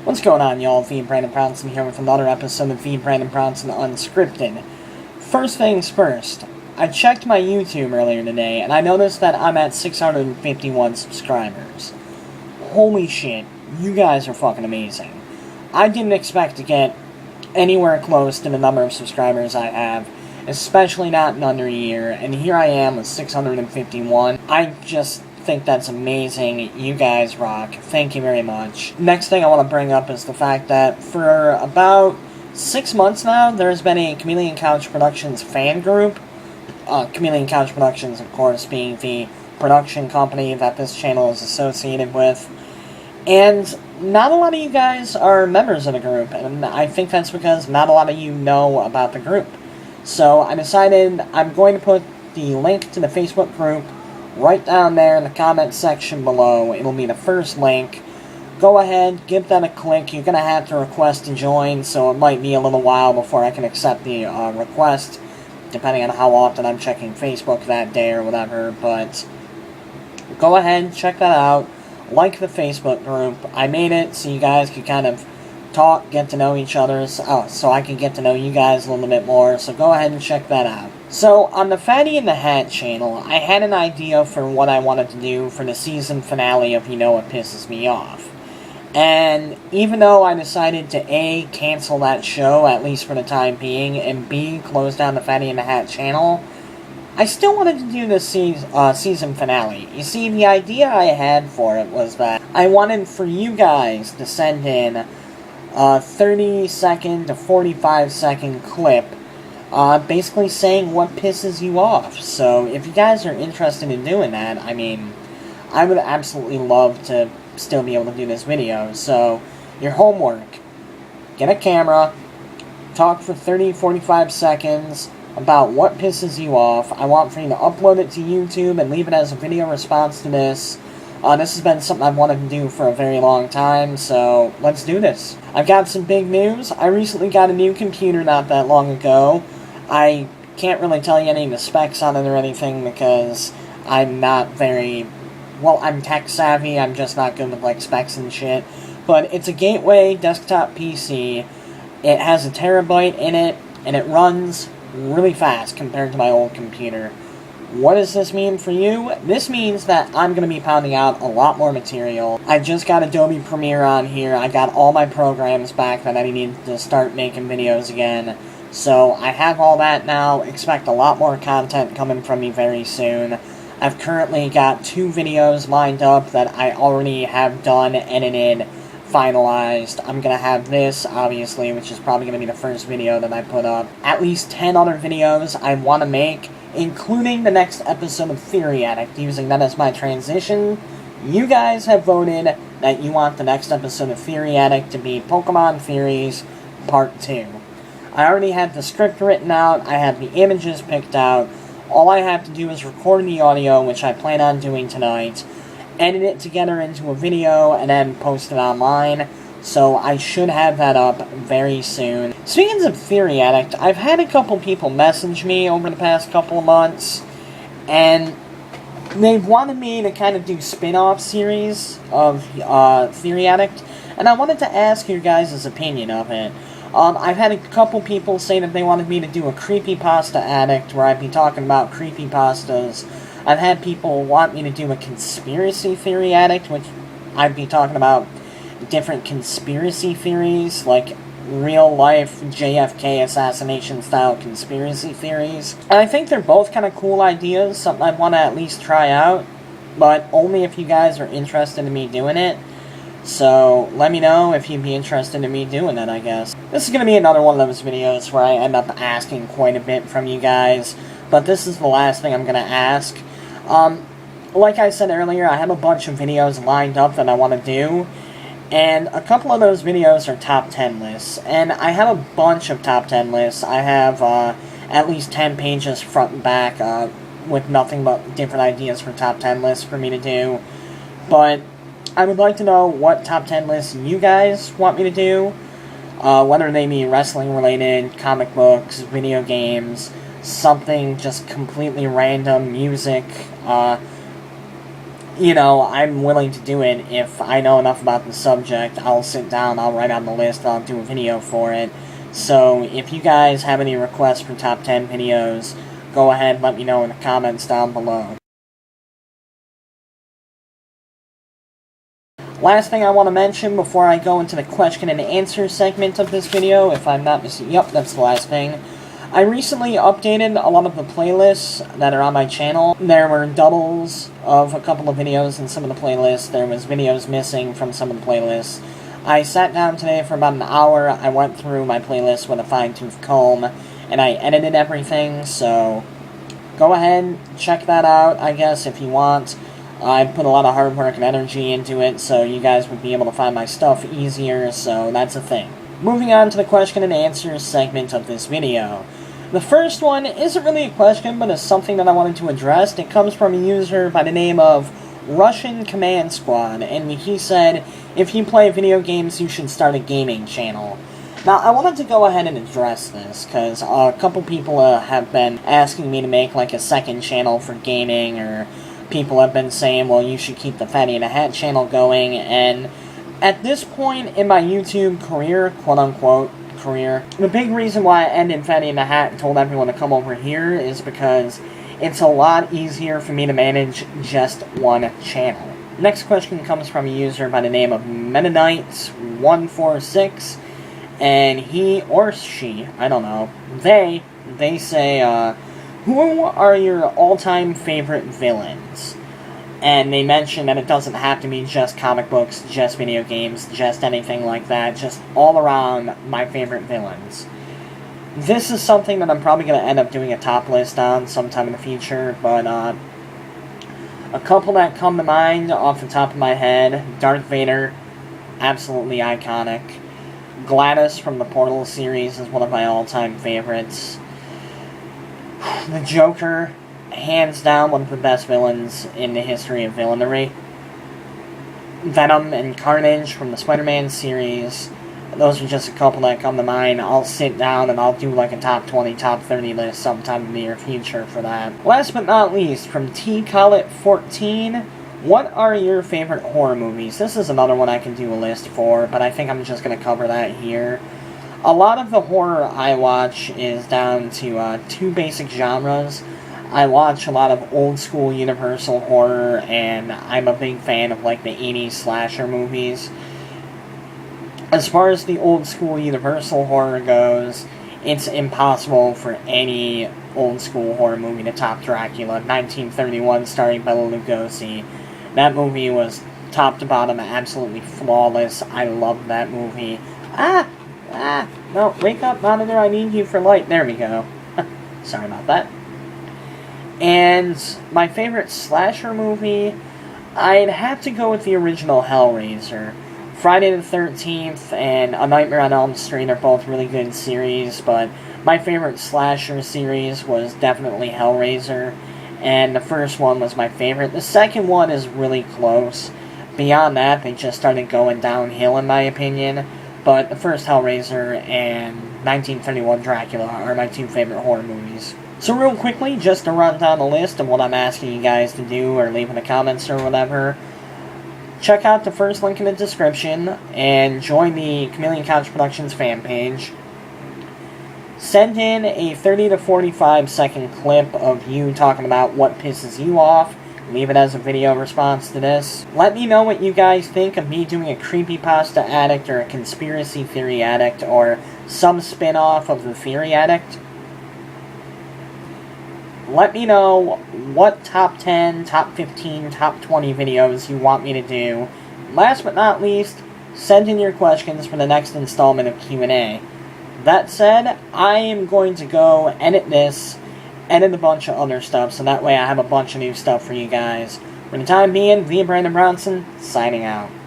What's going on, y'all? THEBrandonBrownson here with another episode of TBB Unscripted. First things first, I checked my YouTube earlier today, and I noticed that I'm at 651 subscribers. Holy shit, you guys are fucking amazing. I didn't expect to get anywhere close to the number of subscribers I have, especially not in under a year, and here I am with 651. I just think that's amazing. You guys rock. Thank you very much. Next thing I want to bring up is the fact that for about 6 months now, there's been a Chameleon Couch Productions fan group. Chameleon Couch Productions, of course, being the production company that this channel is associated with. And not a lot of you guys are members of the group, and I think that's because not a lot of you know about the group. So I decided I'm going to put the link to the Facebook group right down there in the comment section below. It'll be the first link. Go ahead, give that a click. You're going to have to request to join, so it might be a little while before I can accept the request, depending on how often I'm checking Facebook that day or whatever. But go ahead, check that out. Like the Facebook group. I made it so you guys could kind of talk, get to know each other, so I can get to know you guys a little bit more, so go ahead and check that out. So, on the Fatty in the Hat channel, I had an idea for what I wanted to do for the season finale of You Know What Pisses Me Off. And even though I decided to A, cancel that show, at least for the time being, and B, close down the Fatty in the Hat channel, I still wanted to do this season finale. You see, the idea I had for it was that I wanted for you guys to send in a 30-second to 45-second clip basically saying what pisses you off. So if you guys are interested in doing that, I mean, I would absolutely love to still be able to do this video. So your homework, get a camera, talk for 30-45 seconds about what pisses you off. I want for you to upload it to YouTube and leave it as a video response to this. This has been something I've wanted to do for a very long time, so let's do this. I've got some big news. I recently got a new computer not that long ago. I can't really tell you any of the specs on it or anything because I'm not very, well, I'm tech savvy, I'm just not good with, like, specs and shit. But it's a Gateway desktop PC. It has a terabyte in it, and it runs really fast compared to my old computer. What does this mean for you? This means that I'm going to be pounding out a lot more material. I just got Adobe Premiere on here. I got all my programs back that I needed to start making videos again. So I have all that now. Expect a lot more content coming from me very soon. I've currently got 2 videos lined up that I already have done, edited, finalized. I'm going to have this, obviously, which is probably going to be the first video that I put up. At least 10 other videos I want to make, including the next episode of Theory Addict, using that as my transition. You guys have voted that you want the next episode of Theory Addict to be Pokemon Theories Part 2. I already have the script written out, I have the images picked out. All I have to do is record the audio, which I plan on doing tonight, edit it together into a video, and then post it online. So I should have that up very soon. Speaking of Theory Addict, I've had a couple people message me over the past couple of months, and they've wanted me to kind of do spin-off series of Theory Addict, and I wanted to ask your guys' opinion of it. I've had a couple people say that they wanted me to do a Creepypasta Addict, where I'd be talking about creepypastas. I've had people want me to do a Conspiracy Theory Addict, which I'd be talking about different conspiracy theories, like real-life JFK assassination-style conspiracy theories. And I think they're both kind of cool ideas, something I'd want to at least try out, but only if you guys are interested in me doing it. So, let me know if you'd be interested in me doing it, I guess. This is going to be another one of those videos where I end up asking quite a bit from you guys, but this is the last thing I'm going to ask. Like I said earlier, I have a bunch of videos lined up that I want to do, and a couple of those videos are top 10 lists, and I have a bunch of top 10 lists. I have at least 10 pages front and back with nothing but different ideas for top 10 lists for me to do, but I would like to know what top 10 lists you guys want me to do, whether they be wrestling-related, comic books, video games, something just completely random, music, you know, I'm willing to do it. If I know enough about the subject, I'll sit down, I'll write on the list, I'll do a video for it. So, if you guys have any requests for top 10 videos, go ahead, let me know in the comments down below. Last thing I want to mention before I go into the question and answer segment of this video, if I'm not mistaken, yep, that's the last thing. I recently updated a lot of the playlists that are on my channel. There were doubles of a couple of videos in some of the playlists. There was videos missing from some of the playlists. I sat down today for about an hour. I went through my playlist with a fine-tooth comb, and I edited everything, so go ahead, check that out, I guess, if you want. I put a lot of hard work and energy into it, so you guys would be able to find my stuff easier, so that's a thing. Moving on to the question and answer segment of this video. The first one isn't really a question, but is something that I wanted to address. It comes from a user by the name of Russian Command Squad, and he said, if you play video games, you should start a gaming channel. Now, I wanted to go ahead and address this, because a couple people have been asking me to make, like, a second channel for gaming, or people have been saying, well, you should keep the Fatty in a Hat channel going, and at this point in my YouTube career, quote-unquote career, the big reason why I ended Fatty in a Hat and told everyone to come over here is because it's a lot easier for me to manage just one channel. Next question comes from a user by the name of Mennonite146, and he or she, I don't know, they say, who are your all-time favorite villains? And they mention that it doesn't have to be just comic books, just video games, just anything like that, just all around my favorite villains. This is something that I'm probably going to end up doing a top list on sometime in the future, but a couple that come to mind off the top of my head: Darth Vader, absolutely iconic. Gladys from the Portal series is one of my all-time favorites. The Joker, hands down one of the best villains in the history of villainy. Venom and Carnage from the Spider-Man series. Those are just a couple that come to mind. I'll sit down and I'll do like a top 20, top 30 list sometime in the near future for that. Last but not least, from TCollet14, what are your favorite horror movies? This is another one I can do a list for, but I think I'm just going to cover that here. A lot of the horror I watch is down to two basic genres. I watch a lot of old-school Universal horror, and I'm a big fan of, like, the 80s slasher movies. As far as the old-school Universal horror goes, it's impossible for any old-school horror movie to top Dracula. 1931, starring Bela Lugosi. That movie was, top to bottom, absolutely flawless. I love that movie. No, wake up, monitor, I need you for light. There we go. Sorry about that. And my favorite slasher movie, I'd have to go with the original Hellraiser. Friday the 13th and A Nightmare on Elm Street are both really good series, but my favorite slasher series was definitely Hellraiser, and the first one was my favorite. The second one is really close. Beyond that, they just started going downhill in my opinion, but the first Hellraiser and 1931 Dracula are my two favorite horror movies. So real quickly, just to run down the list of what I'm asking you guys to do or leave in the comments or whatever, check out the first link in the description and join the Chameleon Couch Productions fan page. Send in a 30 to 45 second clip of you talking about what pisses you off. Leave it as a video response to this. Let me know what you guys think of me doing a creepypasta addict or a conspiracy theory addict or some spin-off of the Theory Addict. Let me know what top 10, top 15, top 20 videos you want me to do. Last but not least, send in your questions for the next installment of Q&A. That said, I am going to go edit this, edit a bunch of other stuff, so that way I have a bunch of new stuff for you guys. For the time being, THEBrandonBrownson, signing out.